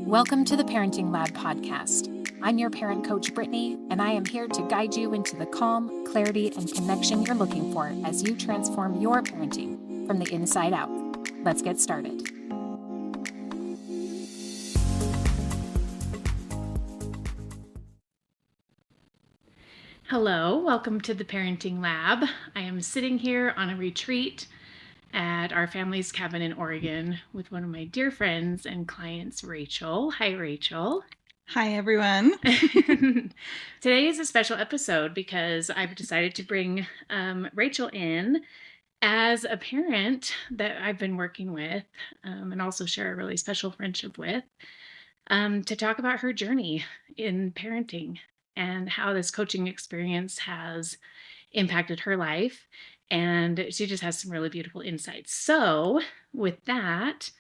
Welcome to the Parenting Lab podcast. I'm your parent coach, Brittany, and I am here to guide you into the calm, clarity, and connection you're looking for as you transform your parenting from the inside out. Let's get started. Hello, welcome to the Parenting Lab. I am sitting here on a retreat at our family's cabin in Oregon with one of my dear friends and clients, Rachel. Hi, Rachel. Hi, everyone. Today is a special episode because I've decided to bring Rachel in as a parent that I've been working with and also share a really special friendship with to talk about her journey in parenting and how this coaching experience has impacted her life. And she just has some really beautiful insights. So with that,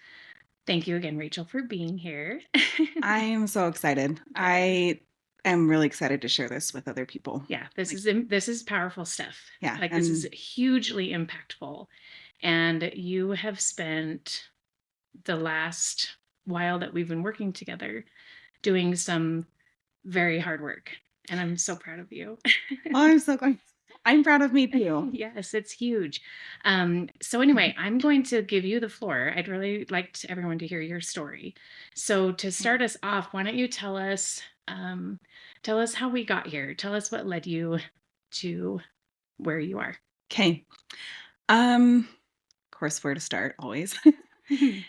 thank you again, Rachel, for being here. I am so excited. I am really excited to share this with other people. Yeah, this is powerful stuff. Yeah, This is hugely impactful. And you have spent the last while that we've been working together doing some very hard work. And I'm so proud of you. I'm so glad. I'm proud of me too. Yes, it's huge. So anyway, I'm going to give you the floor. I'd really like everyone to hear your story. So to start us off, why don't you tell us how we got here? Tell us what led you to where you are. Okay. Of course, where to start always.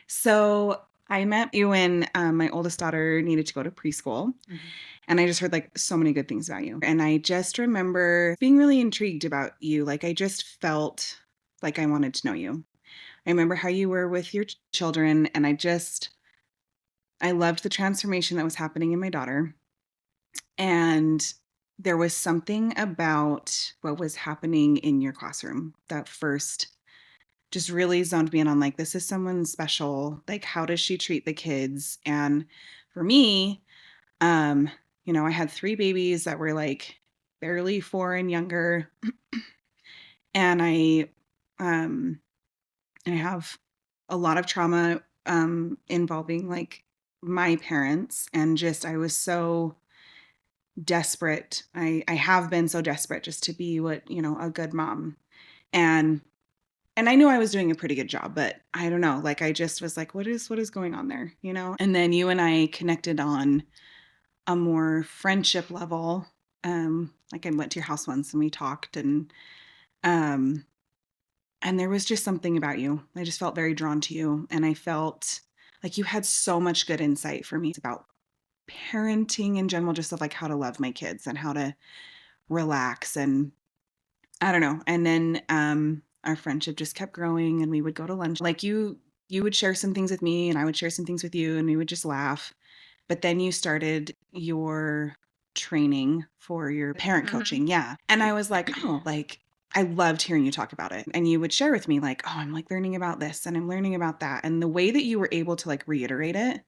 So I met you when my oldest daughter needed to go to preschool. And I just heard like so many good things about you. And I just remember being really intrigued about you. Like I just felt like I wanted to know you. I remember how you were with your children, and I loved the transformation that was happening in my daughter. And there was something about what was happening in your classroom that first just really zoned me in on like, this is someone special. Like, how does she treat the kids? And for me, I had 3 babies that were like barely 4 and younger. And um, I have a lot of trauma involving like my parents, and just I was so desperate. I have been so desperate just to be a good mom. And I knew I was doing a pretty good job, but I don't know, like I just was like, what is going on there, And then you and I connected on a more friendship level. Like I went to your house once and we talked, um and there was just something about you. I just felt very drawn to you, and I felt like you had so much good insight for me about parenting in general, just of like how to love my kids and how to relax, and I don't know. And then our friendship just kept growing, and we would go to lunch. Like you would share some things with me and I would share some things with you, and we would just laugh. But then you started your training for your parent coaching. Yeah. And I was like, oh, like I loved hearing you talk about it. And you would share with me like, oh, I'm like learning about this and I'm learning about that. And the way that you were able to like reiterate it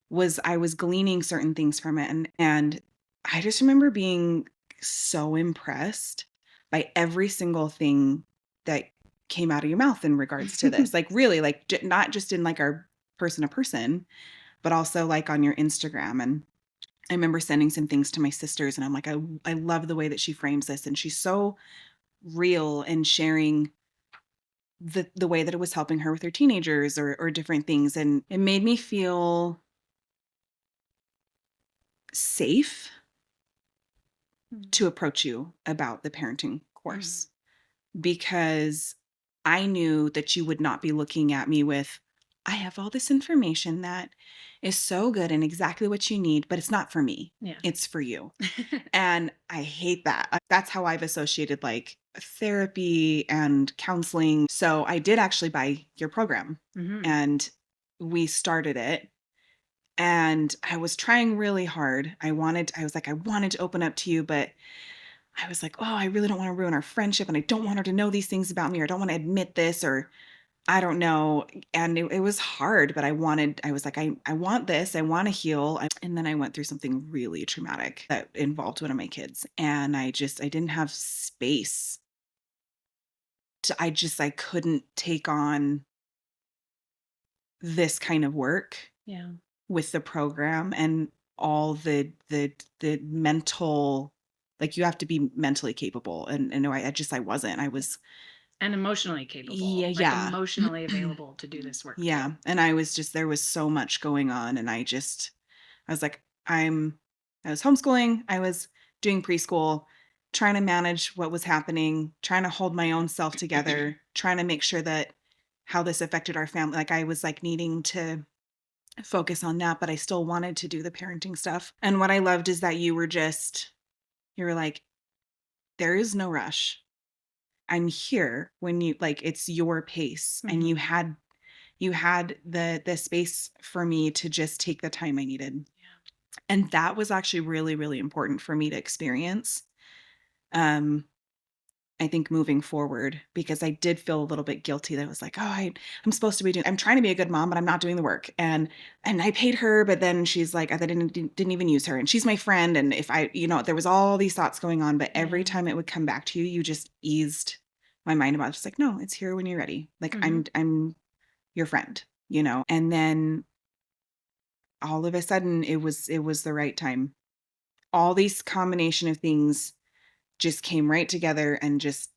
was I was gleaning certain things from it. And I just remember being so impressed by every single thing that came out of your mouth in regards to this. Like really, like not just in like our person to person, but also like on your Instagram. And I remember sending some things to my sisters, and I'm like, I love the way that she frames this. And she's so real and sharing the way that it was helping her with her teenagers or different things. And it made me feel safe to approach you about the parenting course, because I knew that you would not be looking at me with, I have all this information that is so good and exactly what you need, but it's not for me. Yeah. It's for you. And I hate that. That's how I've associated like therapy and counseling. So I did actually buy your program, and we started it. And I was trying really hard. I wanted to open up to you, but I was like, oh, I really don't want to ruin our friendship, and I don't want her to know these things about me, or I don't want to admit this, or I don't know. And it was hard, but I was like, I want this. I want to heal. And then I went through something really traumatic that involved one of my kids. And I didn't have space I couldn't take on this kind of work. Yeah. with the program and all the mental, like, you have to be mentally capable, and no, I wasn't. I was And emotionally capable, like yeah. emotionally available to do this work too. Yeah, and I was just there was so much going on, and I was like, I was homeschooling, I was doing preschool, trying to manage what was happening, trying to hold my own self together, trying to make sure that how this affected our family. Like, I was, like, needing to focus on that, but I still wanted to do the parenting stuff. And what I loved is that you were like, "There is no rush. I'm here when you like, it's your pace." And Mhm. you had the space for me to just take the time I needed. Yeah. And that was actually really, really important for me to experience. Um, I think moving forward, because I did feel a little bit guilty that I was like, "Oh, I'm supposed to be doing I'm trying to be a good mom, but I'm not doing the work." And I paid her, but then she's like, I didn't even use her, and she's my friend, and if I, there was all these thoughts going on, but every Yeah. time it would come back to you, you just eased my mind about it. Just like, "No, it's here when you're ready. Like, Mhm. I'm your friend." And then all of a sudden it was the right time. All these combination of things just came right together, and just,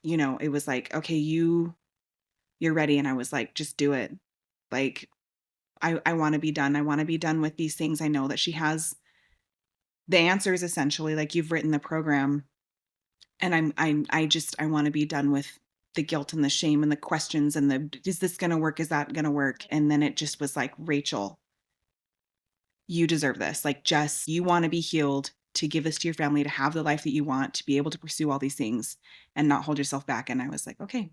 it was like, "Okay, you're ready." And I was like, "Just do it." Like, I want to be done. I want to be done with these things. I know that she has the answers, essentially, like, you've written the program, and I want to be done with the guilt and the shame and the questions and the, is this going to work? Is that going to work? And then it just was like, "Rachel, you deserve this. Like, just, you want to be healed, to give this to your family, to have the life that you want, to be able to pursue all these things and not hold yourself back." And I was like, "Okay."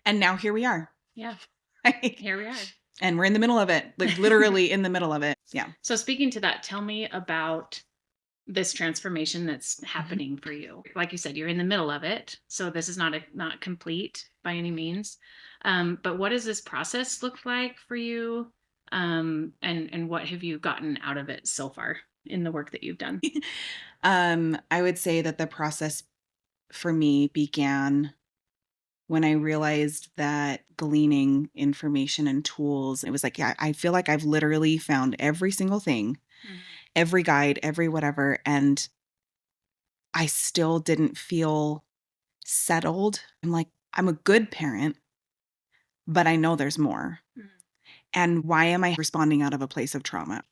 And now here we are. Yeah. Like, Here we are. and we're in the middle of it, like, literally in the middle of it. Yeah. So speaking to that, tell me about this transformation that's Mhm. happening for you. Like you said, you're in the middle of it, so this is not complete by any means. But what does this process look like for you? And what have you gotten out of it so far in the work that you've done? I would say that the process for me began when I realized that gleaning information and tools, it was like, yeah, I feel like I've literally found every single thing, Mhm. every guide, every whatever, and I still didn't feel settled. I'm like, I'm a good parent, but I know there's more. Mhm. And why am I responding out of a place of trauma?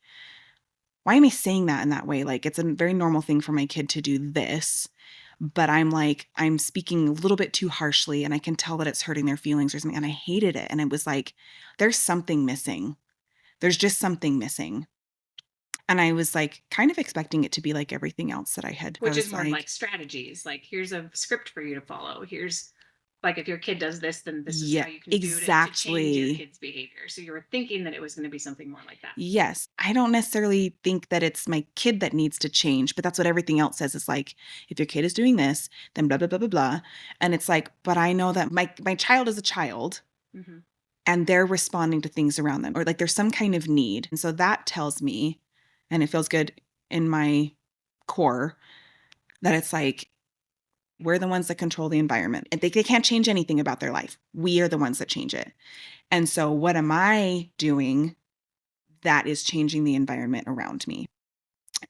Why am I saying that in that way? Like, it's a very normal thing for my kid to do this, but I'm like, I'm speaking a little bit too harshly, and I can tell that it's hurting their feelings or something. And I hated it. And it was like, there's something missing. There's just something missing. And I was like, kind of expecting it to be like everything else that I Which is was more like like, strategies. Like, here's a script for you to follow. Here's like, if your kid does this, then this is yeah, how you can do it to change your exactly. kid's behavior. So you were thinking that it was going to be something more like that. Yes. I don't necessarily think that it's my kid that needs to change, but that's what everything else says. It's like, if your kid is doing this, then blah, blah, blah, blah, blah. And it's like, but I know that my child is a child, Hmm. and they're responding to things around them, or like there's some kind of need. And so that tells me, and it feels good in my core, that it's like, we're the ones that control the environment, and they can't change anything about their life. We are the ones that change it. And so what am I doing that is changing the environment around me?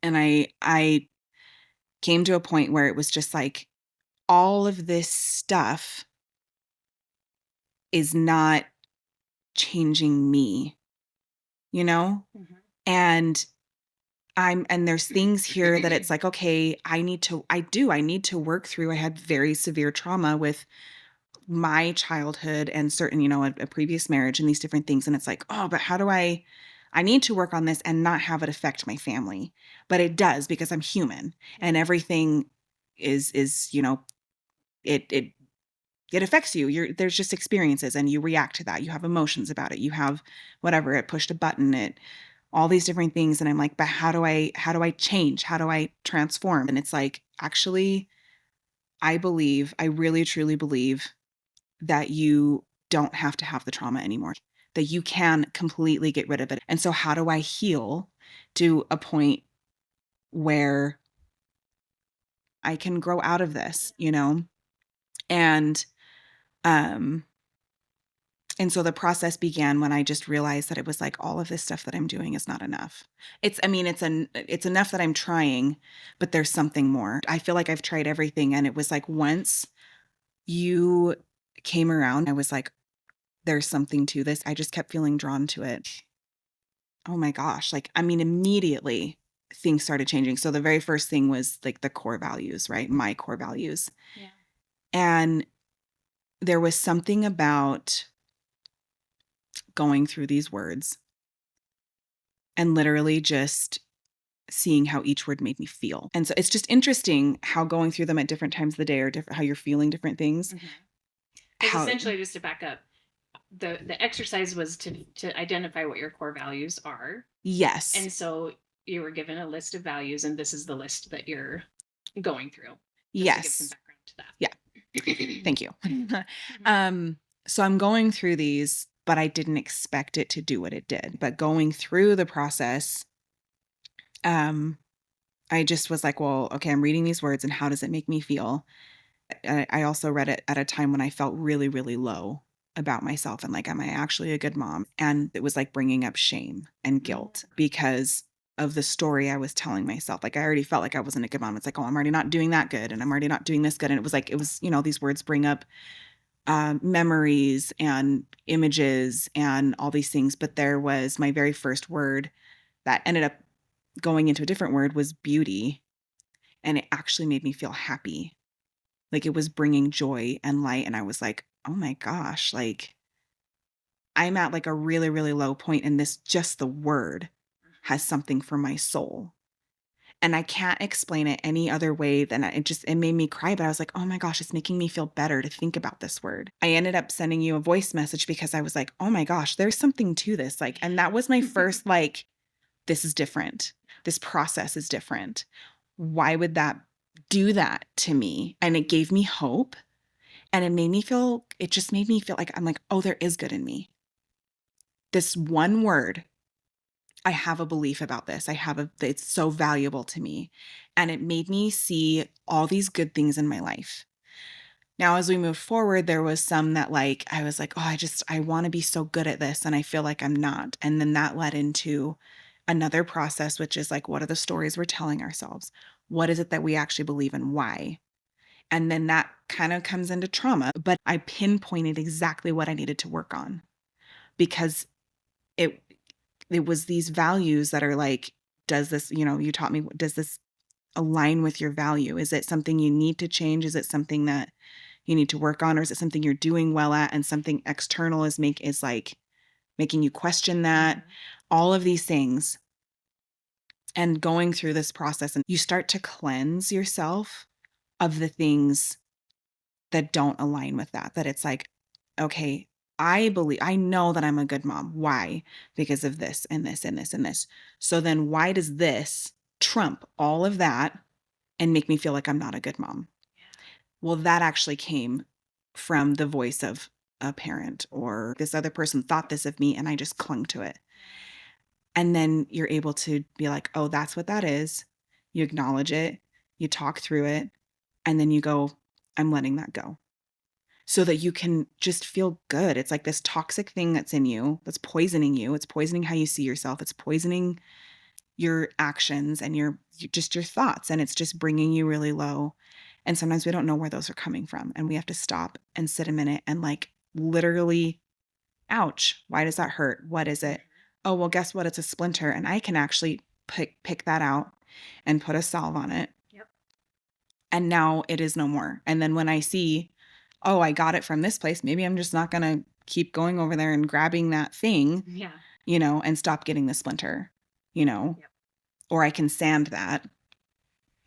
And I came to a point where it was just like, all of this stuff is not changing me, you know? Hmm. And there's things here that it's like, okay, I need to work through. I had very severe trauma with my childhood and certain, a previous marriage and these different things. And it's like, oh, but how do I need to work on this and not have it affect my family. But it does, because I'm human, and everything is, it it affects you. There's just experiences, and you react to that. You have emotions about it. You have whatever, it pushed a button, it all these different things. And I'm like, but how do I change? How do I transform? And it's like, actually, I really truly believe that you don't have to have the trauma anymore, that you can completely get rid of it. And so how do I heal to a point where I can grow out of this, you know? And um And so the process began when I just realized that it was like all of this stuff that I'm doing is not enough. I mean, it's enough that I'm trying, but there's something more. I feel like I've tried everything. And it was like once you came around, I was like, there's something to this. I just kept feeling drawn to it. Oh my gosh. Like, I mean, immediately things started changing. So the very first thing was like the core values, right? My core values. Yeah. And there was something about going through these words and literally just seeing how each word made me feel. And so it's just interesting how going through them at different times of the day or different, how you're feeling different things. Because How, essentially, just to back up, the exercise was to identify what your core values are, yes, and so you were given a list of values, and this is the list that you're going through. Just to give some yes, background to yeah, that. thank you. Mhm. So I'm going through these, but I didn't expect it to do what it did. But going through the process, um, I just was like, well, okay, I'm reading these words and how does it make me feel? I also read it at a time when I felt really, really low about myself and like, am I actually a good mom? And it was like bringing up shame and guilt because of the story I was telling myself. Like, I already felt like I wasn't a good mom. It's like, oh, I'm already not doing that good. And I'm already not doing this good. And it was like, these words bring up memories and images and all these things. But there was my very first word that ended up going into a different word was beauty. And it actually made me feel happy, like it was bringing joy and light. And I was like, oh my gosh, like I'm at like a really, really low point, and this, just the word has something for my soul. And I can't explain it any other way than it made me cry. But I was like, oh my gosh, it's making me feel better to think about this word. I ended up sending you a voice message because I was like, oh my gosh, there's something to this. Like, and that was my first, like, this is different. This process is different. Why would that do that to me? And it gave me hope. And it just made me feel like I'm like, oh, there is good in me. This one word, I have a belief about this. It's so valuable to me. And it made me see all these good things in my life. Now, as we move forward, there was some that like, I was like, oh, I want to be so good at this. And I feel like I'm not. And then that led into another process, which is like, what are the stories we're telling ourselves? What is it that we actually believe and why? And then that kind of comes into trauma, but I pinpointed exactly what I needed to work on because it it was these values that are like, does this, you taught me, does this align with your value? Is it something you need to change? Is it something that you need to work on? Or is it something you're doing well at and something external is like making you question that? All of these things. And going through this process, and you start to cleanse yourself of the things that don't align with that. That it's like, okay, I know that I'm a good mom. Why? Because of this and this and this and this. So then why does this trump all of that and make me feel like I'm not a good mom? Well, that actually came from the voice of a parent, or this other person thought this of me and I just clung to it. And then you're able to be like, oh, that's what that is. You acknowledge it, you talk through it, and then you go, I'm letting that go, so that you can just feel good. It's like this toxic thing that's in you that's poisoning you. It's poisoning how you see yourself. It's poisoning your actions and just your thoughts. And it's just bringing you really low. And sometimes we don't know where those are coming from. And we have to stop and sit a minute and like literally, ouch, why does that hurt? What is it? Oh, well, guess what? It's a splinter. And I can actually pick that out and put a salve on it. Yep. And now it is no more. And then when I see, oh, I got it from this place, maybe I'm just not going to keep going over there and grabbing that thing, Yeah. and stop getting the splinter, Yep. or I can sand that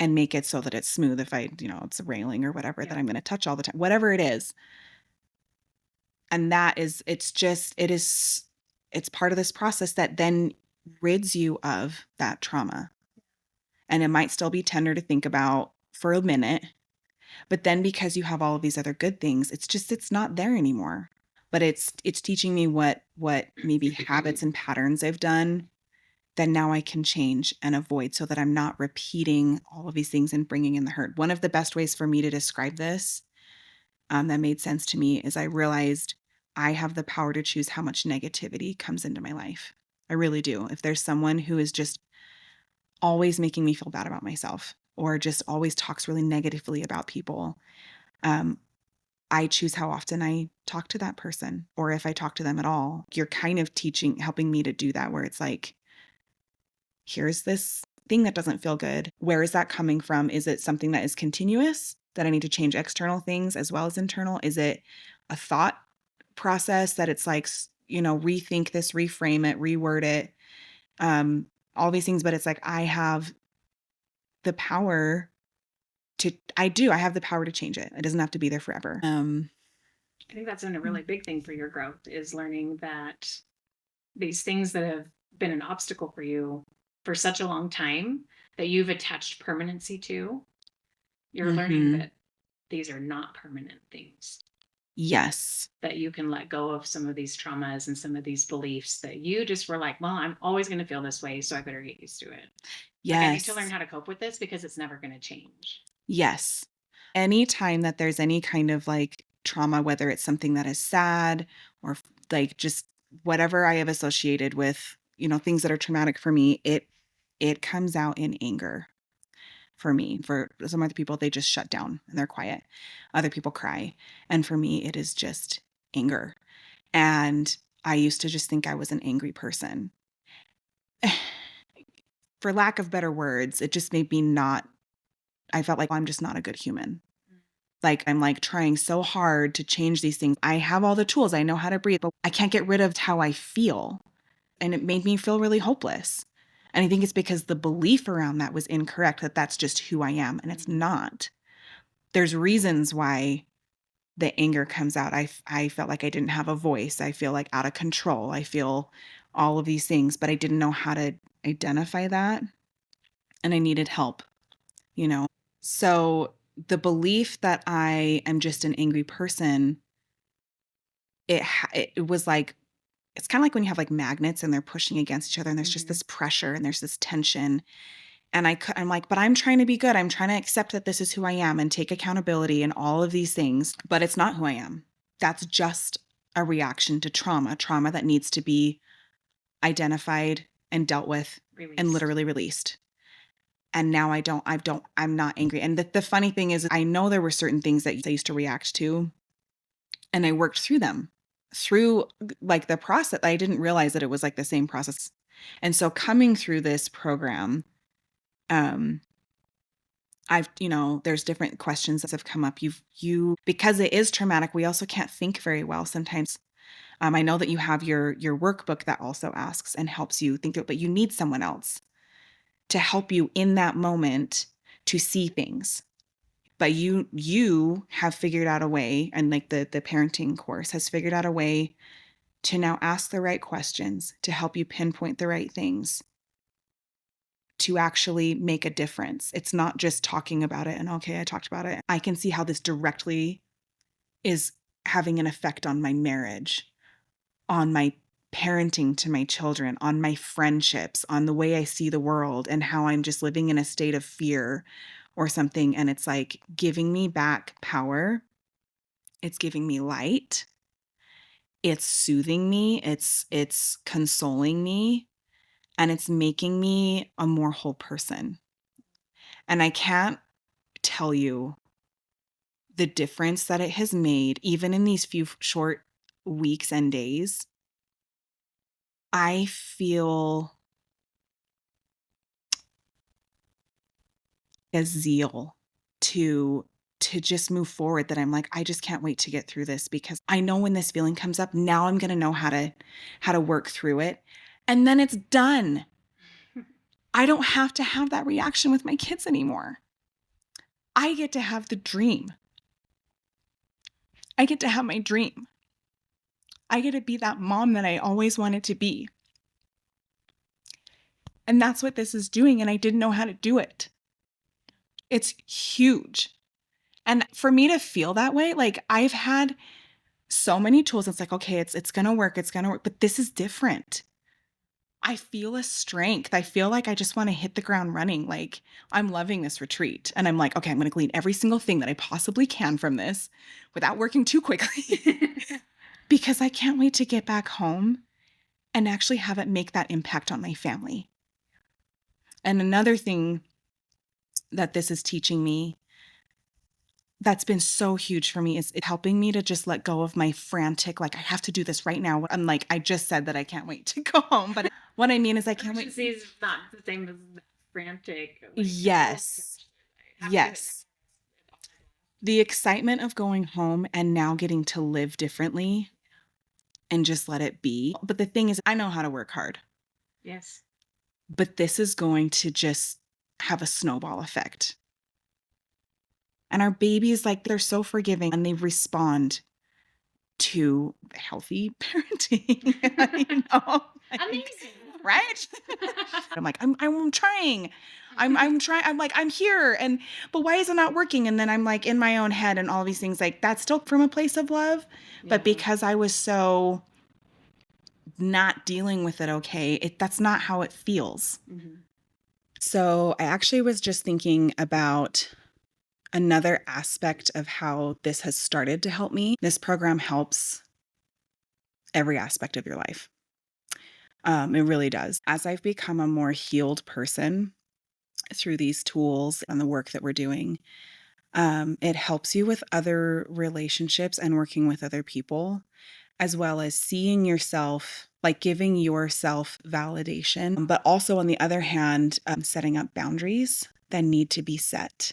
and make it so that it's smooth if it's a railing or whatever that I'm going to touch all the time, whatever it is. And it's part of this process that then rids you of that trauma. And it might still be tender to think about for a minute. But then because you have all of these other good things, it's not there anymore. But it's teaching me what maybe habits and patterns I've done that now I can change and avoid, so that I'm not repeating all of these things and bringing in the hurt. One of the best ways for me to describe this, that made sense to me, is I realized I have the power to choose how much negativity comes into my life. I really do. If there's someone who is just always making me feel bad about myself or just always talks really negatively about people, um, I choose how often I talk to that person or if I talk to them at all. You're kind of helping me to do that where it's like, here's this thing that doesn't feel good. Where is that coming from? Is it something that is continuous that I need to change external things as well as internal? Is it a thought process that it's like, rethink this, reframe it, reword it, all these things. But it's like, I have the power I have the power to change it. It doesn't have to be there forever. I think that's been a really big thing for your growth is learning that these things that have been an obstacle for you for such a long time that you've attached permanency to, you're learning Mhm. that these are not permanent things, Yes. that you can let go of some of these traumas and some of these beliefs that you just were like, well, I'm always going to feel this way, so I better get used to it. Like, I need to learn Yes. how to cope with this because it's never going to change. Yes. Anytime that there's any kind of like trauma, whether it's something that is sad or like just whatever I have associated with, things that are traumatic for me, it comes out in anger for me. For some other people, they just shut down and they're quiet. Other people cry. And for me, it is just anger. And I used to just think I was an angry person. For lack of better words, it just made me not I felt like I'm just not a good human. Like, I'm, like, trying so hard to change these things. I have all the tools, I know how to breathe, but I can't get rid of how I feel, and it made me feel really hopeless. And I think it's because the belief around that was incorrect, that that's just who I am, and it's not. There's reasons why the anger comes out. I felt like I didn't have a voice. I feel, like, out of control. I feel all of these things, but I didn't know how to identify that, and I needed help, you know? So, the belief that I am just an angry person, it was like it's kinda like when you have, like, magnets and they're pushing against each other and there's just Mm-hmm. this pressure and there's this tension, and I'm like, "But I'm trying to be good. I'm trying to accept that this is who I am and take accountability and all of these things, but it's not who I am." That's just a reaction to trauma that needs to be identified and dealt with and Released. literally released. And now I'm not angry. And the funny thing is I know there were certain things that I used to react to, and I worked through them. Through, like, the process, I didn't realize that it was, like, the same process. And so coming through this program, um, there's different questions that have come up. You because it is traumatic, we also can't think very well sometimes. I know that you have your workbook that also asks and helps you think it, but you need someone else to help you in that moment to see things. But you have figured out a way, and like the parenting course has figured out a way to now ask the right questions to help you pinpoint the right things to actually make a difference. It's not just talking about it and okay, I talked about it. I can see how this directly is having an effect on my marriage, on my parenting to my children, on my friendships, on the way I see the world, and how I'm just living in a state of fear or something. And it's like giving me back power. It's giving me light. It's soothing me. It's consoling me. And it's making me a more whole person. And I can't tell you the difference that it has made, even in these few short weeks and days. I feel a zeal to just move forward that I'm like, I just can't wait to get through this because I know when this feeling comes up, now I'm gonna know how to work through it. And then it's done. I don't have to have that reaction with my kids anymore. I get to have the dream. I get to have my dream. I get to be that mom that I always wanted to be. And that's what this is doing. And I didn't know how to do it. It's huge. And for me to feel that way, like I've had so many tools. It's like, okay, it's gonna work, it's gonna work. But this is different. I feel a strength. I feel like I just want to hit the ground running. Like I'm loving this retreat. And I'm like, okay, I'm gonna glean every single thing that I possibly can from this without working too quickly. because I can't wait to get back home and actually have it make that impact on my family. And another thing that this is teaching me that's been so huge for me is it helping me to just let go of my frantic, like, I have to do this right now. I'm like, I just said that I can't wait to go home. But what I mean is I can't wait. Urgency is not the same as frantic. Like, oh my Yes. gosh, I have to do it Yes. The excitement of going home and now getting to live differently and just let it be. But the thing is, I know how to work hard, now. Yes. but this is going to just have a snowball effect. And our babies, like, they're so forgiving and they respond to healthy parenting, like, Amazing. right? I'm like, I'm trying. I'm trying. I'm like, I'm here. But why is it not working? And then I'm like in my own head and all these things like that's still from a place of love. Yeah. But because I was so not dealing with it okay, that's not how it feels. Mm-hmm. So I actually was just thinking about another aspect of how this has started to help me. This program helps every aspect of your life. It really does. As I've become a more healed person through these tools and the work that we're doing, it helps you with other relationships and working with other people, as well as seeing yourself, like giving yourself validation, but also on the other hand, setting up boundaries that need to be set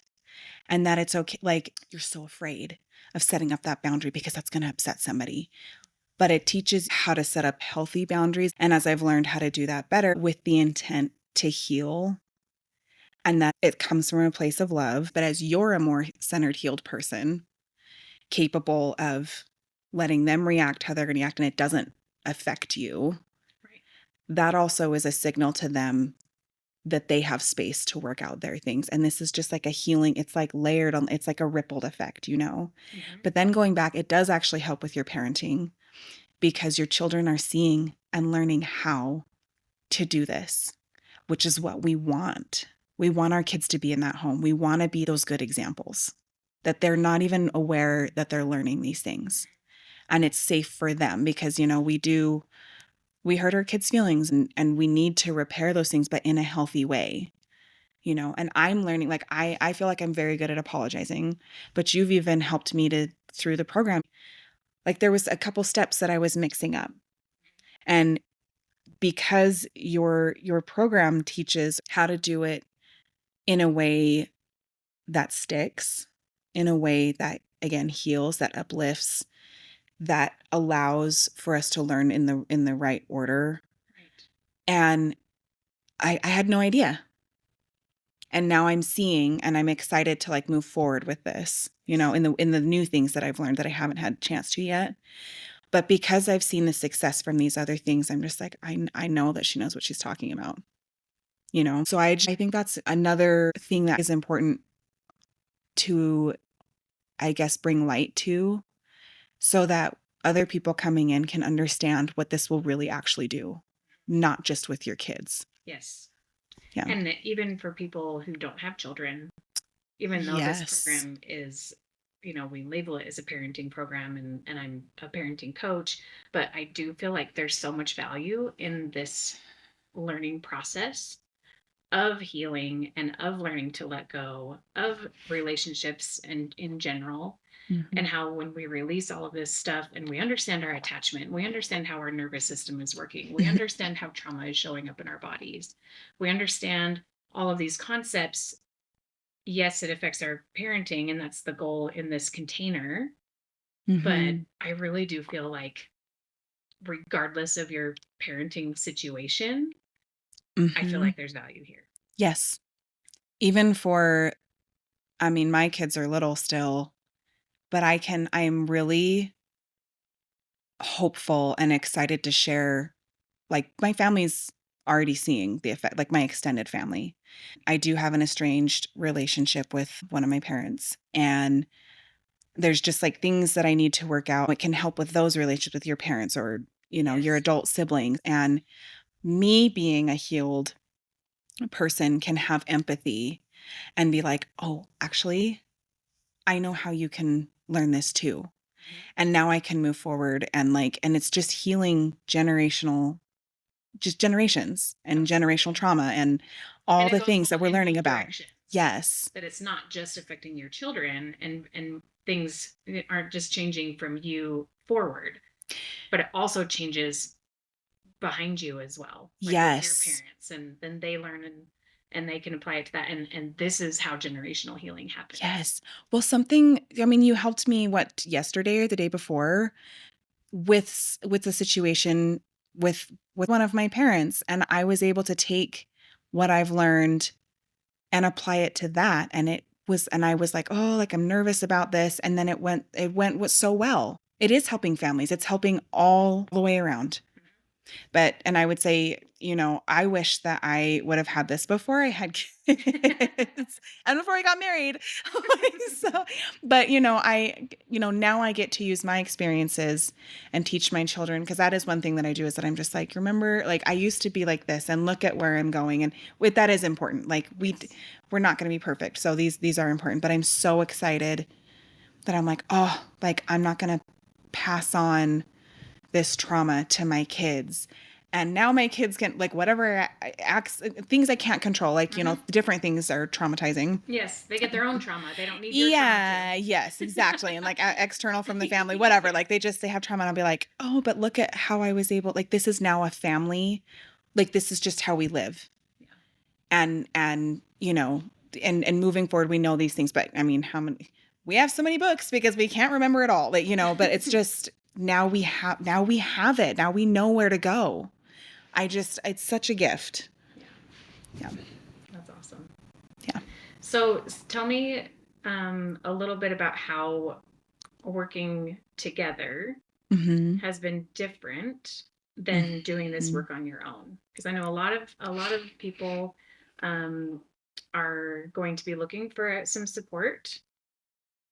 and that it's okay. Like you're so afraid of setting up that boundary because that's going to upset somebody. But it teaches how to set up healthy boundaries. And as I've learned how to do that better with the intent to heal and that it comes from a place of love, but as you're a more centered, healed person, capable of letting them react how they're going to react and it doesn't affect you, Right. that also is a signal to them that they have space to work out their things. And this is just like a healing, it's like layered on, it's like a rippled effect, you know? Mm-hmm. But then going back, it does actually help with your parenting because your children are seeing and learning how to do this, which is what we want. We want our kids to be in that home. We want to be those good examples that they're not even aware that they're learning these things. And it's safe for them because, you know, we hurt our kids' feelings and we need to repair those things, but in a healthy way, you know. And I'm learning, like, I feel like I'm very good at apologizing, but you've even helped me to through the program. Like there was a couple steps that I was mixing up. And because your program teaches how to do it in a way that sticks, in a way that again heals, that uplifts, that allows for us to learn in the right order. Right. And I had no idea. And now I'm seeing and I'm excited to like move forward with this, you know, in the new things that I've learned that I haven't had a chance to yet. But because I've seen the success from these other things, I'm just like, I know that she knows what she's talking about, you know? So I think that's another thing that is important to, I guess, bring light to so that other people coming in can understand what this will really actually do, not just with your kids. Yes. Yeah. And even for people who don't have children, even though this Yes. program is, we label it as a parenting program and I'm a parenting coach, but I do feel like there's so much value in this learning process of healing and of learning to let go of relationships and in general, and Mhm. how when we release all of this stuff and we understand our attachment, we understand how our nervous system is working, we understand how trauma is showing up in our bodies, we understand all of these concepts. Yes, it affects our parenting, and that's the goal in this container. But Mhm. I really do feel like, regardless of your parenting situation, I feel Mhm. like there's value here. Yes. Even for I mean, my kids are little still, but I am really hopeful and excited to share like my family's already seeing the effect, like my extended family. I do have an estranged relationship with one of my parents and there's just like things that I need to work out. It can help with those relationships with your parents or, you know, your Yes. adult siblings and me being a healed person can have empathy and be like, "Oh, actually, I know how you can learn this too." Mhm. And now I can move forward and and it's just healing just generations and generational Absolutely. trauma and all And it the goes things that both we're in learning both about. directions. Yes. That it's not just affecting your children and things aren't just changing from you forward, but it also changes behind you as well, like with your Yes. parents, and then they learn and they can apply it to that, and this is how generational healing happens. Yes. Well, something I mean, you helped me what, yesterday or the day before with the situation with one of my parents, and I was able to take what I've learned and apply it to that, and I was like, "Oh, like I'm nervous about this." And then it went so well. It is helping families. It's helping all the way around. But and I would say, I wish that I would have had this before I had kids and before I got married. So, but now I get to use my experiences and teach my children because that is one thing that I do is that I'm just like, remember, like I used to be like this and look at where I'm going. And with that is important. Like Yes. we're not going to be perfect. So these are important, but I'm so excited that I'm like, oh, like I'm not going to pass on this trauma to my kids. And now my kids can like whatever acts things I can't control, like, Hmm. different things are traumatizing. Yes, they get their own trauma. They don't need your trauma too. Yeah, yes, exactly. And like external from the family, whatever. Like they have trauma and I'll be like, "Oh, but look at how I was able like this is now a family. Like this is just how we live." Yeah. And and moving forward we know these things, but I mean, how many we have so many books because we can't remember it all. Like, but it's just now we have it. Now we know where to go. It's such a gift. Yeah, Yeah. that's awesome. Yeah. So tell me a little bit about how working together Mhm. has been different than doing this Mhm. work on your own, because I know a lot of people um, are going to be looking for some support,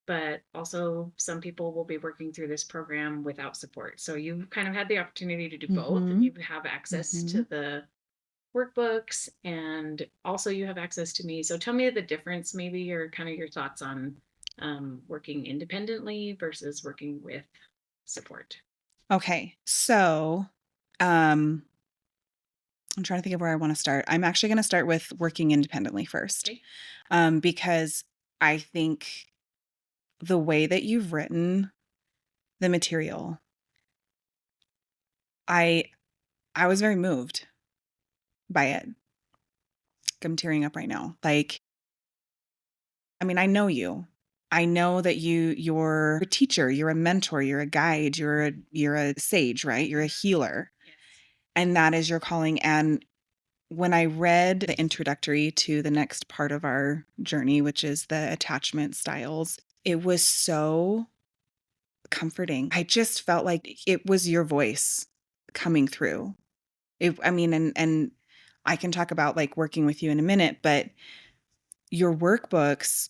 but also some people will be working through this program without support. So you've kind of had the opportunity to do both, and Mhm. you have access to Mhm. the workbooks, and also you have access to me. So tell me the difference, maybe, or kind of your thoughts on working independently versus working with support. Okay. So, um I'm trying to think of where I want to start. I'm actually going to start with working independently first. Okay. Because I think the way that you've written the material, I I was very moved by it. I'm tearing up right now. Like, I mean, I know you. I know that you're a teacher, you're a mentor, you're a guide, you're a sage, right? You're a Mhm. healer. Yes. And that is your calling. And when I read the introductory to the next part of our journey, which is the attachment styles, it was so comforting. I just felt like it was your voice coming through. I mean, and I can talk about like working with you in a minute, but your workbooks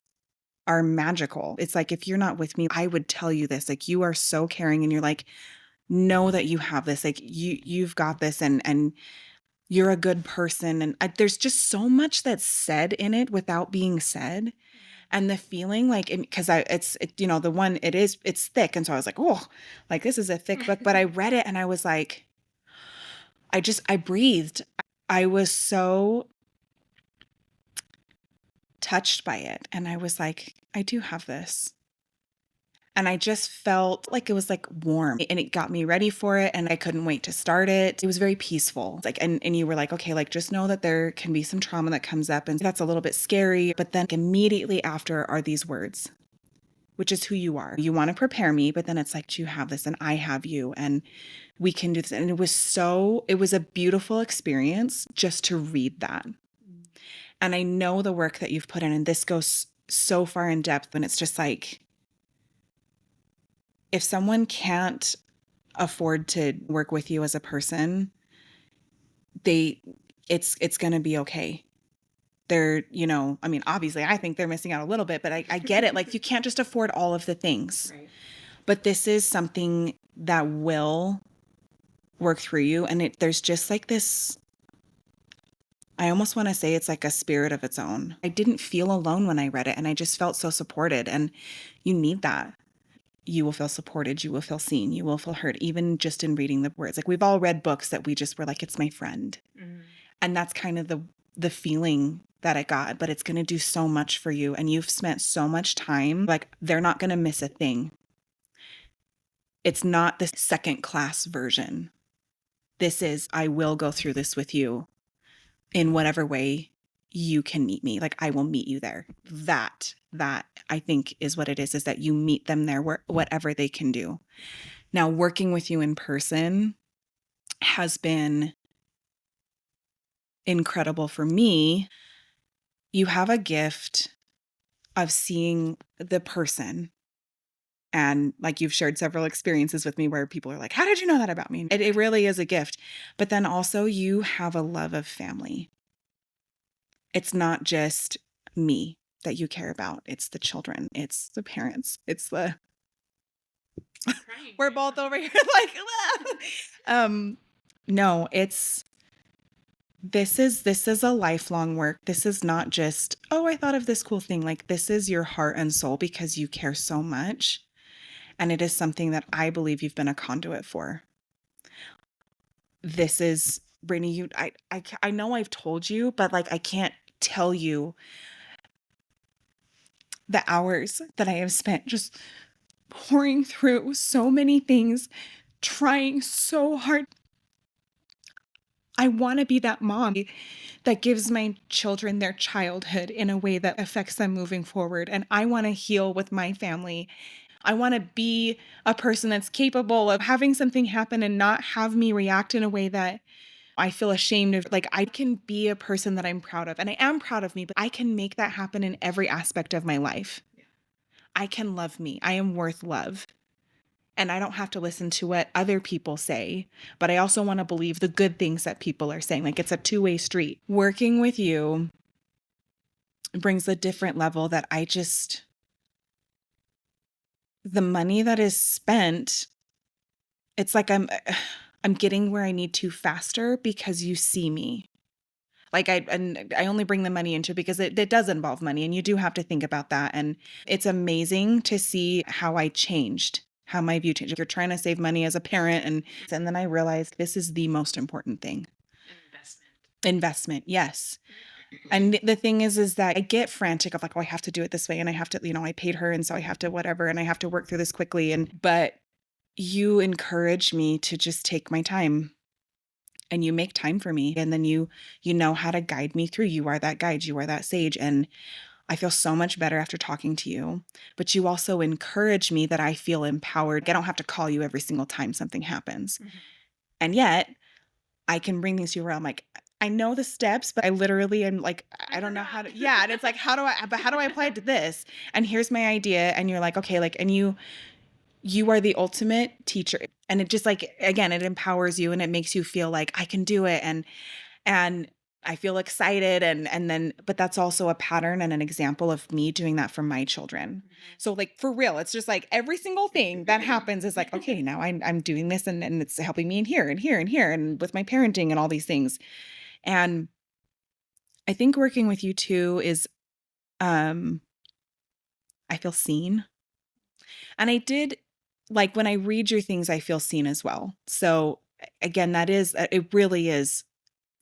are magical. It's like if you're not with me, I would tell you this. Like you are so caring and you're like, know that you have this. Like you've got this and you're a good person. And there's just so much that's said in it without being said. And the feeling like because the one it's thick. And so I was like, oh, like this is a thick book. But I read it and I was like, I breathed. I was so touched by it. And I was like, I do have this. And I just felt like it was like warm and it got me ready for it. And I couldn't wait to start it. It was very peaceful. It's like, and you were like, okay, like just know that there can be some trauma that comes up and that's a little bit scary. But then immediately after are these words, which is who you are. You want to prepare me, but then it's like, you have this and I have you and we can do this. And it was a beautiful experience just to read that. And I know the work that you've put in, and this goes so far in depth, and it's just like, if someone can't afford to work with you as a person, they it's going to be okay. I mean, obviously I think they're missing out a little bit, but I get it. Like you can't just afford all of the things, Right. but this is something that will work through you. And there's just like this, I almost want to say it's like a spirit of its own. I didn't feel alone when I read it and I just felt so supported and you need that. you will feel supported, you will feel seen, you will feel heard, even just in reading the words. Like we've all read books that we just were like, it's my friend. Mm. And that's kind of the feeling that I got, but it's going to do so much for you. And you've spent so much time, like they're not going to miss a thing. It's not the second class version. This is, I will go through this with you in whatever way you can meet me. Like I will meet you there. That I think is what it is that you meet them there whatever they can do. Now, working with you in person has been incredible for me. You have a gift of seeing the person. And like you've shared several experiences with me where people are like, how did you know that about me? It really is a gift. But then also you have a love of family. It's not just me that you care about. It's the children. It's the parents. It's the we're both over here like no, it's this is a lifelong work. This is not just, oh, I thought of this cool thing. Like this is your heart and soul because you care so much. And it is something that I believe you've been a conduit for. This is Brittany, I know I've told you, but like I can't tell you the hours that I have spent just pouring through so many things, trying so hard. I want to be that mom that gives my children their childhood in a way that affects them moving forward. And I want to heal with my family. I want to be a person that's capable of having something happen and not have me react in a way that I feel ashamed of. Like I can be a person that I'm proud of. And I am proud of me, but I can make that happen in every aspect of my life. I can love me. I am worth love. And I don't have to listen to what other people say, but I also want to believe the good things that people are saying. Like it's a two-way street. Working with you brings a different level that the money that is spent, it's like I'm getting where I need to faster because you see me. Like I only bring the money into because it does involve money and you do have to think about that. And it's amazing to see how I changed, how my view changed. You're trying to save money as a parent and then I realized this is the most important thing. Investment, yes. And the thing is that I get frantic of like, oh, I have to do it this way and I have to, I paid her and so I have to whatever and I have to work through this quickly. But you encourage me to just take my time. And you make time for me and then you know how to guide me through. You are that guide, you are that sage, and I feel so much better after talking to you. But you also encourage me that I feel empowered. I don't have to call you every single time something happens. Mm-hmm. And yet I can bring things to you where I'm like, I know the steps, but I literally am like, I don't know how to, yeah. And it's like, how do I apply it to this? And here's my idea. And you're like, okay, like, and you are the ultimate teacher. And it just like, again, it empowers you and it makes you feel like I can do it. And I feel excited. And then, but that's also a pattern and an example of me doing that for my children. So like, for real, it's just like every single thing that happens is like, okay, now I'm doing this and it's helping me in here and here and here and with my parenting and all these things. And I think working with you too is, I feel seen. And I did like when I read your things, I feel seen as well. So again, it really is,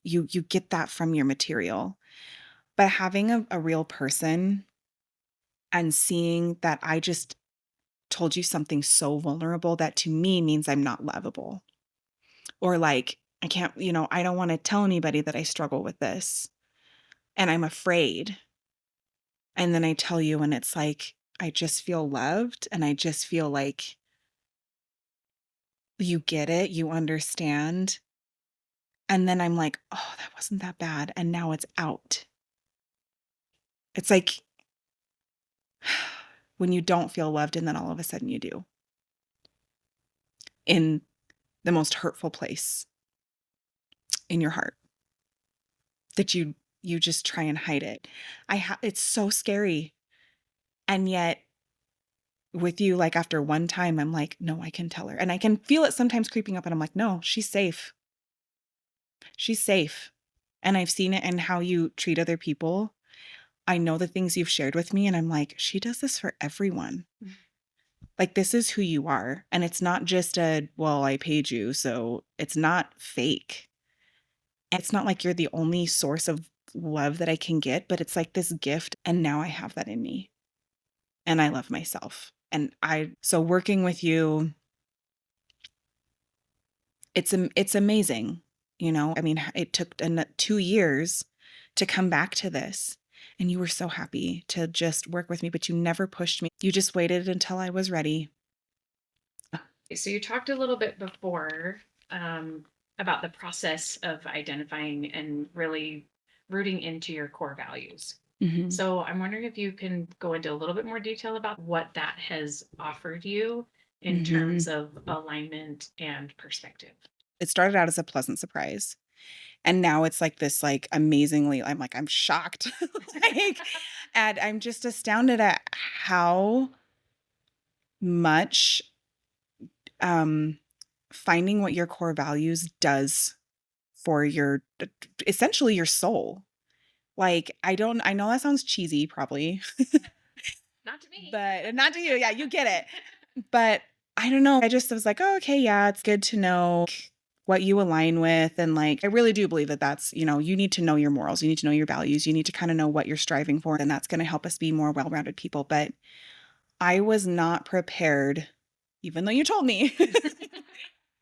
you get that from your material. But having a real person and seeing that I just told you something so vulnerable that to me means I'm not lovable. Or like, I can't, I don't want to tell anybody that I struggle with this and I'm afraid. And then I tell you and it's like, I just feel loved and I just feel like you get it, you understand. And then I'm like, oh, that wasn't that bad. And now it's out. It's like when you don't feel loved and then all of a sudden you do in the most hurtful place in your heart that you just try and hide it. It's so scary. And yet with you, like after one time, I'm like, no, I can tell her. And I can feel it sometimes creeping up and I'm like, no, she's safe. She's safe. And I've seen it in how you treat other people. I know the things you've shared with me and I'm like, she does this for everyone. Like, this is who you are, and it's not just a, "Well, I paid you," so it's not fake. It's not like you're the only source of love that I can get, but it's like this gift, and now I have that in me, and I love myself. And I so working with you, it's amazing, you know? I mean, it took 2 years to come back to this, and you were so happy to just work with me, but you never pushed me. You just waited until I was ready. So you talked a little bit before um, about the process of identifying and really rooting into your core values. Mhm. So I'm wondering if you can go into a little bit more detail about what that has offered you in terms Mhm. of alignment and perspective. It started out as a pleasant surprise, and now it's like this, like, amazingly I'm shocked, like, and I'm just astounded at how much, um, finding what your core values does for your essentially your soul. Like, I know that sounds cheesy probably, Not to me. but not to you, yeah, you get it. But I don't know, I just was like, "Oh, okay, yeah, it's good to know what you align with," and, like, I really do believe that that's, you need to know your morals, you need to know your values, you need to kinda know what you're striving for, and that's gonna help us be more well-rounded people, but I was not prepared, even though you told me.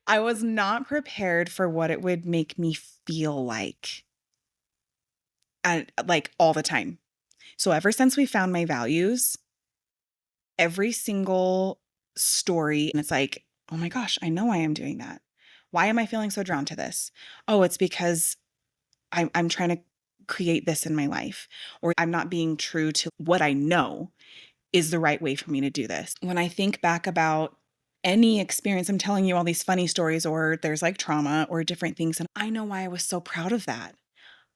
I was not prepared for what it would make me feel like, all the time. So ever since we found my values, every single story, and it's like, "Oh my gosh, I know I am doing that. Why am I feeling so drawn to this? Oh, it's because I'm trying to create this in my life, or I'm not being true to what I know is the right way for me to do this." When I think back about any experience, I'm telling you all these funny stories, or there's like trauma or different things, and I know why I was so proud of that.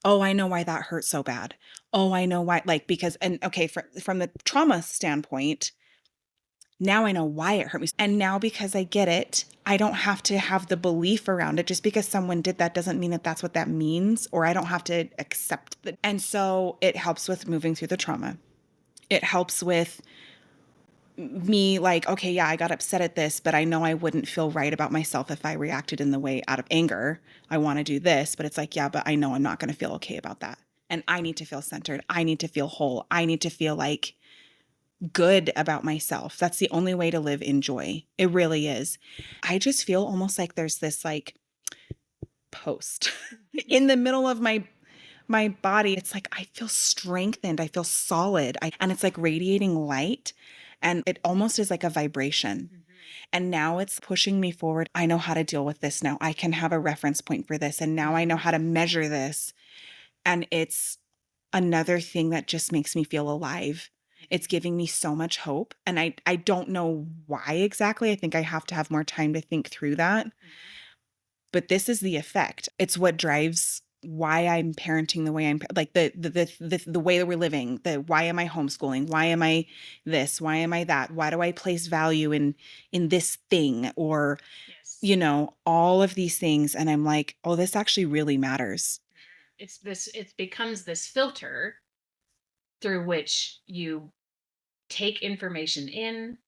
Oh, I know why that hurt so bad. Oh, I know why, like, because, and okay, from the trauma standpoint, now I know why it hurt me. And now because I get it, I don't have to have the belief around it. Just because someone did that doesn't mean that that's what that means, or I don't have to accept it. And so it helps with moving through the trauma. It helps with me, like, okay, yeah, I got upset at this, but I know I wouldn't feel right about myself if I reacted in the way out of anger. I want to do this, but it's like, yeah, but I know I'm not going to feel okay about that. And I need to feel centered. I need to feel whole. I need to feel like good about myself. That's the only way to live in joy. It really is. I just feel almost like there's this like post in the middle of my body. It's like I feel strengthened. I feel solid. And it's like radiating light, and it almost is like a vibration. And now it's pushing me forward. I know how to deal with this now. I can have a reference point for this, and now I know how to measure this. And it's another thing that just makes me feel alive. It's giving me so much hope, and I don't know why exactly. I think I have to have more time to think through that, but this is the effect. It's what drives why I'm parenting the way I'm like the way that we're living, the why am I homeschooling? Why am I this? Why am I that? Why do I place value in this thing, or Yes. all of these things, and I'm like, "Oh, this actually really matters." It becomes this filter through which you take information in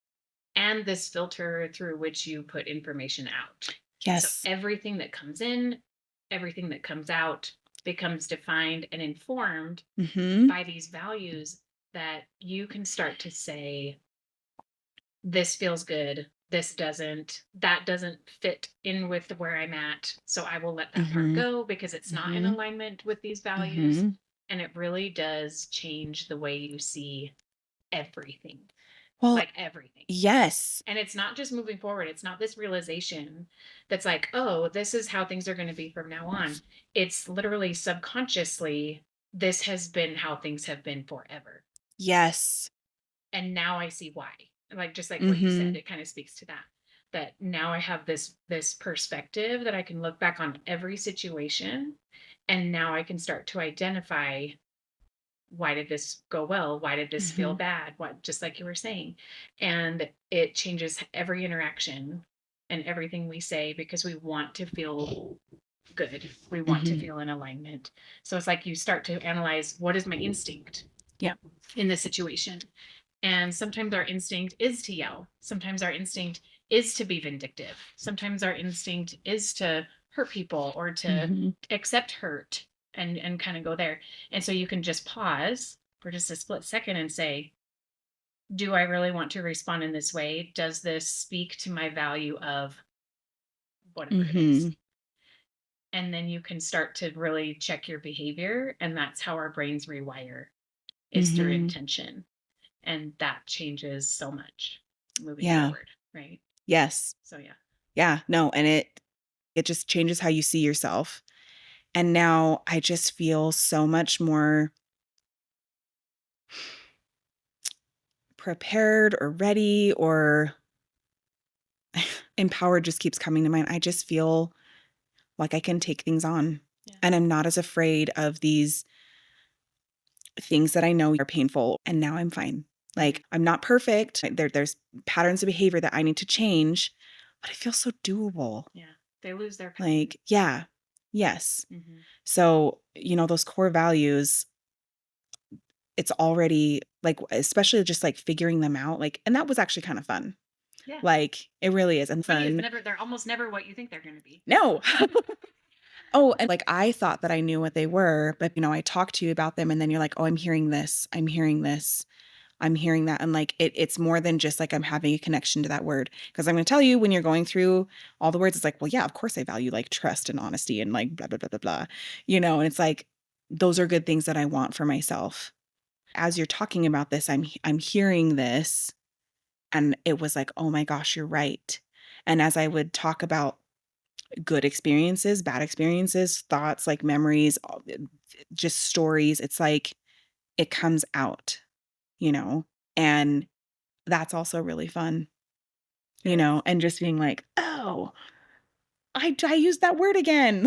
and this filter through which you put information out. So Yes. everything that comes in, everything that comes out becomes defined and informed Mhm. by these values that you can start to say, this feels good. This doesn't, that doesn't fit in with where I'm at. So I will let that part Mhm. go because it's not in Mhm. alignment with these values. Mhm. And it really does change the way you see everything, Well, like everything. yes. And it's not just moving forward. It's not this realization that's like, oh, this is how things are going to be from now on. It's literally subconsciously, this has been how things have been forever. Yes. And now I see why. Like just like what you said, Mhm. it kind of speaks to that. That now I have this perspective that I can look back on every situation, and now I can start to identify, why did this go well? Why did this feel Mhm. bad? What, just like you were saying. And it changes every interaction and everything we say because we want to feel good. We want to Mhm. feel in alignment. So it's like you start to analyze, what is my instinct Yeah. in this situation? And sometimes our instinct is to yell. Sometimes our instinct is to be vindictive. Sometimes our instinct is to hurt people or to accept hurt and kind of go there. And so you can just pause for just a split second and say, do I really want to respond in this way? Does this speak to my value of whatever it is? Mhm. And then you can start to really check your behavior. And that's how our brains rewire, is through Mhm. intention. And that changes so much moving Yeah. forward, right? Yes. So yeah. Yeah. No, and it just changes how you see yourself. And now I just feel so much more prepared or ready or empowered just keeps coming to mind. I just feel like I can take things on. Yeah. And I'm not as afraid of these things that I know are painful. And now I'm fine. Like, I'm not perfect. There's patterns of behavior that I need to change, but I feel so doable. Yeah. They lose their power. Like, yeah, yes. Mm-hmm. So, those core values, it's already like, especially just like figuring them out. Like, and that was actually kind of fun. Yeah. Like, it really is. And Funny is fun. never, they're almost never what you think they're going to be. No. Oh, and like I thought that I knew what they were, but I talked to you about them and then you're like, "Oh, I'm hearing this. I'm hearing this. I'm hearing that." And like it's more than just like I'm having a connection to that word. Because I'm going to tell you when you're going through all the words, it's like, well, yeah, of course I value like trust and honesty and like blah blah blah blah blah. And it's like those are good things that I want for myself. As you're talking about this, I'm hearing this and it was like, "Oh my gosh, you're right." And as I would talk about good experiences, bad experiences, thoughts, like memories, just stories. It's like it comes out, you know, and that's also really fun, and just being like, oh, I used that word again.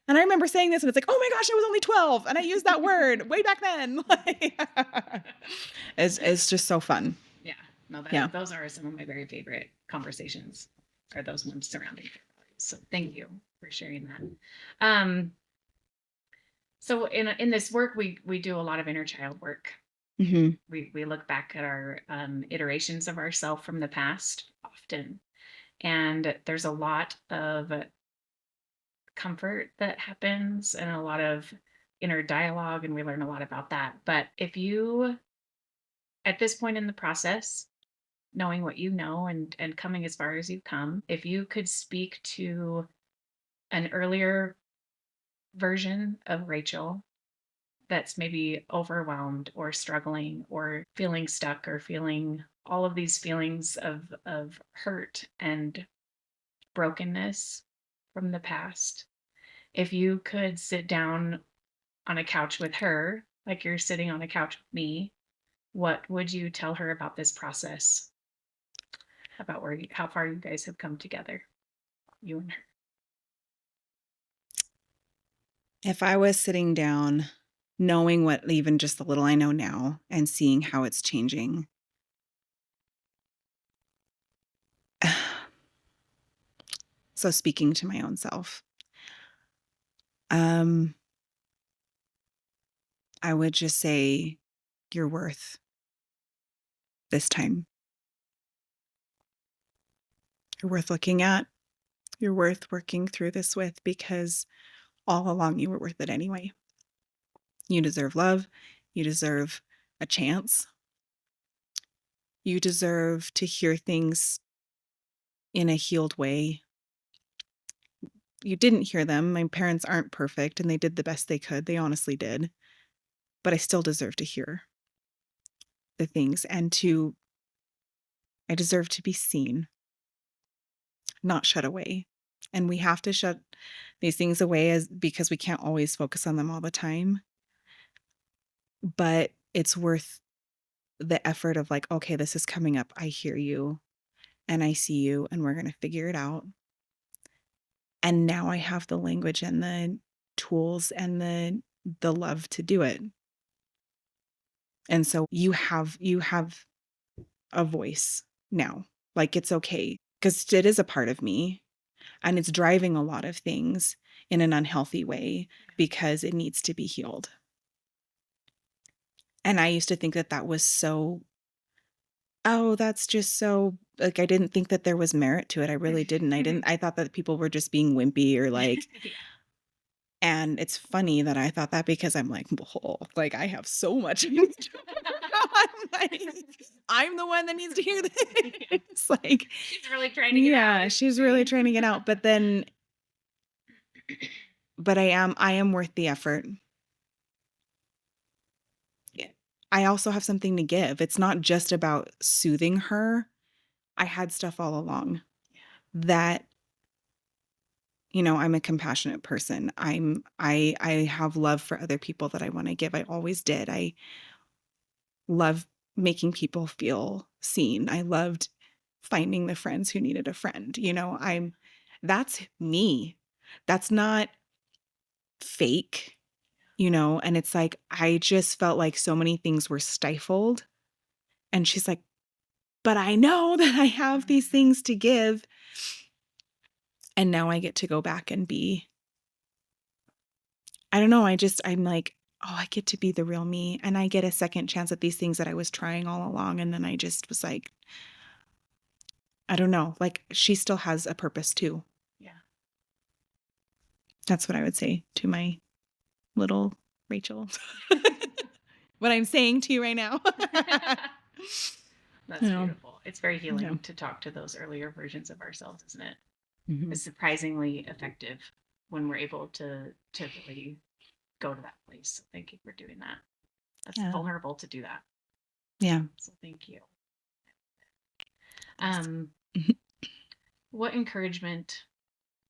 And I remember saying this and it's like, oh my gosh, I was only 12 and I used that word way back then. It's just so fun. Yeah. No, Yeah. those are some of my very favorite conversations, are those ones surrounding their values. So thank you for sharing that. So in this work, we do a lot of inner child work. Hmm. We look back at our iterations of ourselves from the past often, and there's a lot of comfort that happens and a lot of inner dialogue, and we learn a lot about that. But if you, at this point in the process, knowing what you know and coming as far as you've come, if you could speak to an earlier version of Rachel that's maybe overwhelmed or struggling or feeling stuck or feeling all of these feelings of hurt and brokenness from the past, if you could sit down on a couch with her, like you're sitting on a couch with me, what would you tell her about this process? About how far you guys have come together, you and her? If I was sitting down, knowing what even just the little I know now and seeing how it's changing, so speaking to my own self, um, I would just say, "You're worth this time. You're worth looking at. You're worth working through this with because all along you were worth it anyway. You deserve love. You deserve a chance. You deserve to hear things in a healed way. You didn't hear them. My parents aren't perfect and they did the best they could. They honestly did. But I still deserve to hear the things I deserve to be seen, not shut away. And we have to shut these things away because we can't always focus on them all the time. But it's worth the effort of like, okay, this is coming up. I hear you and I see you and we're going to figure it out. And now I have the language and the tools and the love to do it. And so you have a voice now. Like it's okay because it is a part of me and it's driving a lot of things in an unhealthy way because it needs to be healed. And I used to think that that was so, oh, that's just so, like, I didn't think that there was merit to it. I really didn't. I thought that people were just being wimpy or like, Yeah. and it's funny that I thought that because I'm like, "Whoa, like, I have so much I need to work on." Like, I'm the one that needs to hear this. Like, She's really trying to get out, yeah, isn't she's really she? trying to get out, but then but I am worth the effort. Yeah. I also have something to give. It's not just about soothing her. I had stuff all along that, I'm a compassionate person. I have love for other people that I wanna give. I always did. I love making people feel seen. I loved finding the friends who needed a friend, that's me. That's not fake, and it's like, I just felt like so many things were stifled, and she's like, "But I know that I have these Mhm. things to give," and now I get to go back and be, I don't know, I'm like, "Oh, I get to be the real me, and I get a second chance at these things that I was trying all along," and then I just was like, I don't know, like, she still has a purpose too. Yeah. That's what I would say to my little Rachel. What I'm saying to you right now. That's Yeah, beautiful. It's very yeah. healing to talk to those earlier versions of ourselves, isn't it? Mhm. It's surprisingly effective when we're able to really go to that place. So thank you for doing that. That's Yeah, vulnerable to do that. yeah. So thank you. Yes. Um, what encouragement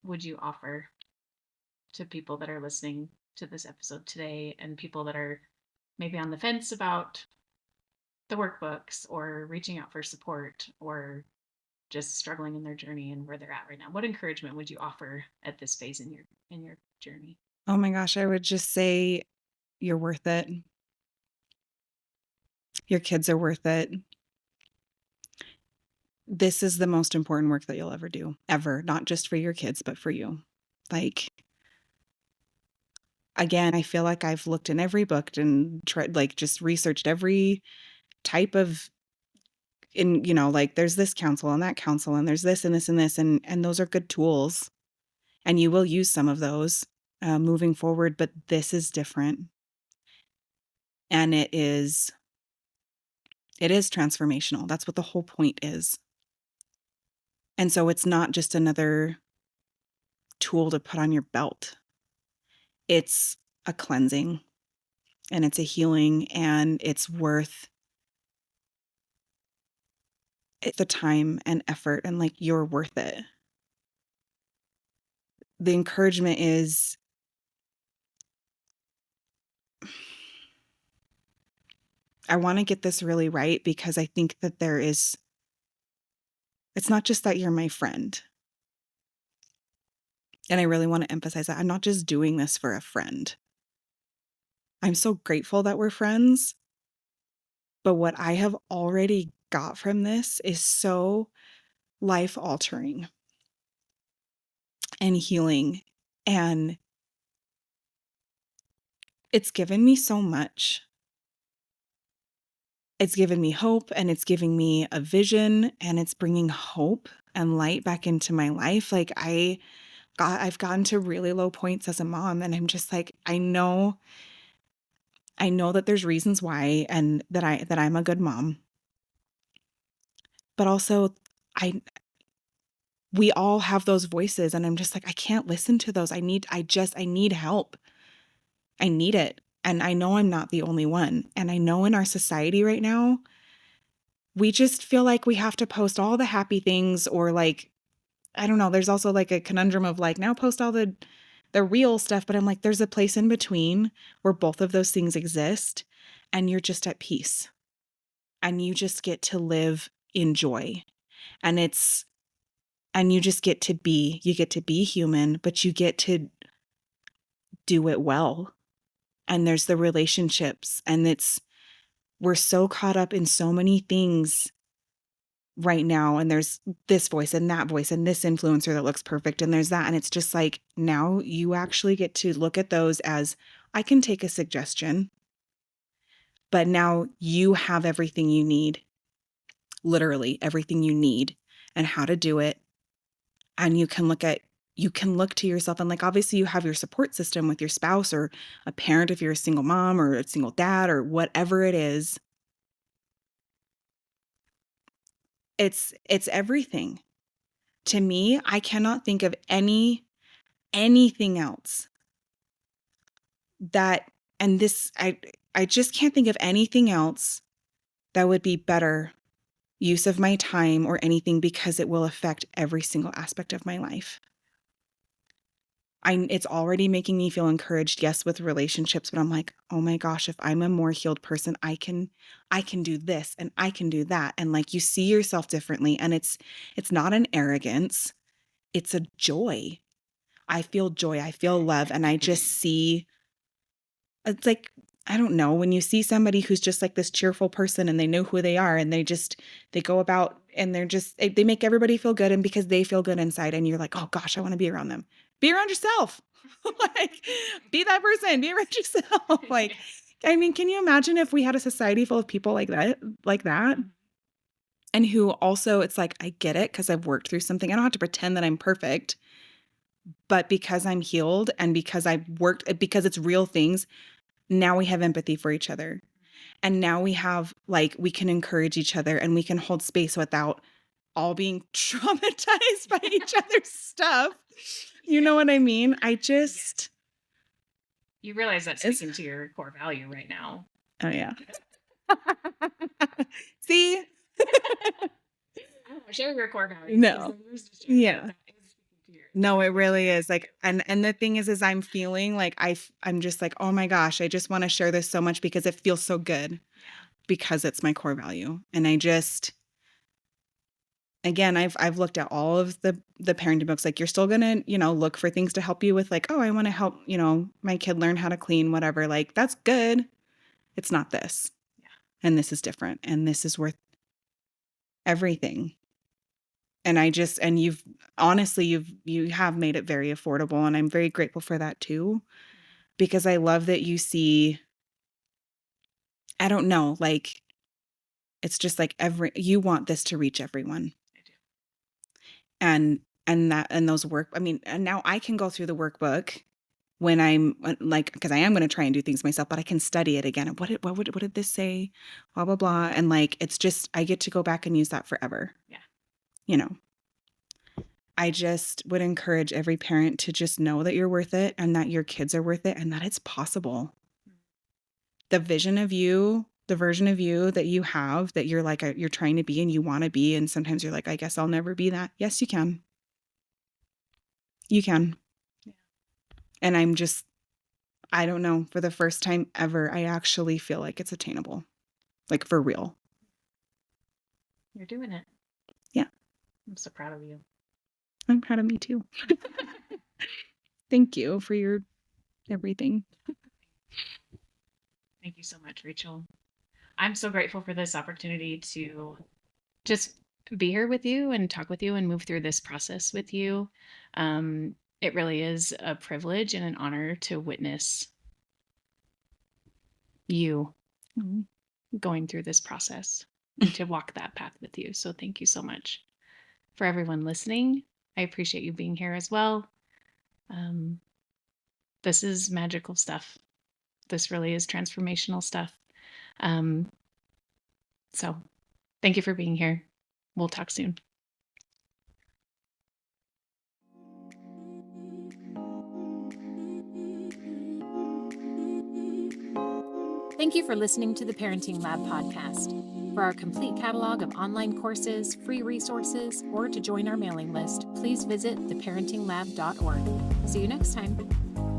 would you offer to people that are listening to this episode today and people that are maybe on the fence about the workbooks or reaching out for support or just struggling in their journey and where they're at right now? What encouragement would you offer at this phase in your journey? Oh my gosh, I would just say you're worth it. Your kids are worth it. This is the most important work that you'll ever do, ever, not just for your kids, but for you. Like, again, I feel like I've looked in every book and tried, like, just researched every type of, like, there's this counsel and that counsel, and there's this and this and this, and those are good tools, and you will use some of those, moving forward, but this is different, and it is transformational. That's what the whole point is. And so it's not just another tool to put on your belt. It's a cleansing and it's a healing and it's worth it, the time and effort, and like, you're worth it. The encouragement is, I want to get this really right because I think that it's not just that you're my friend. And I really want to emphasize that I'm not just doing this for a friend. I'm so grateful that we're friends. But what I have already got from this is so life altering and healing. And it's given me so much. It's given me hope and it's giving me a vision and it's bringing hope and light back into my life. Like, I've gotten to really low points as a mom and I'm just like, I know that there's reasons why and that I'm a good mom. But also, I we all have those voices and I'm just like, I can't listen to those. I need help. I need it. And I know I'm not the only one. And I know in our society right now, we just feel like we have to post all the happy things or like, I don't know, there's also like a conundrum of like, now post all the real stuff, but I'm like, there's a place in between where both of those things exist and you're just at peace and you just get to live in joy. And you just get to be human, but you get to do it well. And there's the relationships and we're so caught up in so many things right now, and there's this voice and this influencer that looks perfect and there's that, and it's just like, now you actually get to look at those as, I can take a suggestion, but now you have everything you need, literally everything you need, and how to do it. And you can look to yourself, and like, obviously you have your support system with your spouse or a parent if you're a single mom or a single dad or whatever it is. It's everything. To me, I cannot think of anything else that, and this, I just can't think of anything else that would be better use of my time or anything, because it will affect every single aspect of my life. It's already making me feel encouraged, yes, with relationships, but I'm like, oh my gosh, if I'm a more healed person, I can do this and I can do that. And like, you see yourself differently. And it's not an arrogance, it's a joy. I feel joy, I feel love, and I just see, it's like, I don't know, when you see somebody who's just like this cheerful person and they know who they are and they go about and they make everybody feel good, and because they feel good inside, and you're like, oh gosh, I want to be around them. Be around yourself. Like, be that person, be around yourself. Like, I mean, can you imagine if we had a society full of people like that, like that? And who also, it's like, I get it because I've worked through something. I don't have to pretend that I'm perfect, but because I'm healed and because I've worked, because it's real things, now we have empathy for each other. And now we have, like, we can encourage each other and we can hold space without all being traumatized by each other's stuff. You know what I mean? You realize that's speaking to your core value right now. Oh, yeah. See? I don't share your core value. No. Yeah. No, it really is. Like, and the thing is I'm feeling like I'm just like, oh my gosh, I just want to share this so much because it feels so good, because it's my core value. And again, I've looked at all of the parenting books. Like, you're still gonna, look for things to help you with, like, oh, I want to help, my kid learn how to clean, whatever. Like, that's good. It's not this. Yeah. And this is different. And this is worth everything. And you have made it very affordable. And I'm very grateful for that too, because I love that you see, I don't know, like, it's just like you want this to reach everyone. I do. And those and now I can go through the workbook when I'm like, because I am going to try and do things myself, but I can study it again. What did this say? Blah, blah, blah. And like, it's just, I get to go back and use that forever. Yeah. I just would encourage every parent to just know that you're worth it, and that your kids are worth it, and that it's possible. The version of you that you have, that you're like, you're trying to be and you want to be. And sometimes you're like, I guess I'll never be that. Yes, you can. You can. Yeah. And I don't know, for the first time ever, I actually feel like it's attainable. Like, for real. You're doing it. Yeah. I'm so proud of you. I'm proud of me too. Thank you for your everything. Thank you so much, Rachel. I'm so grateful for this opportunity to just be here with you and talk with you and move through this process with you. It really is a privilege and an honor to witness you going through this process and to walk that path with you. So thank you so much. For everyone listening, I appreciate you being here as well. This is magical stuff. This really is transformational stuff. So thank you for being here. We'll talk soon. Thank you for listening to the Parenting Lab podcast. For our complete catalog of online courses, free resources, or to join our mailing list, please visit theparentinglab.org. See you next time.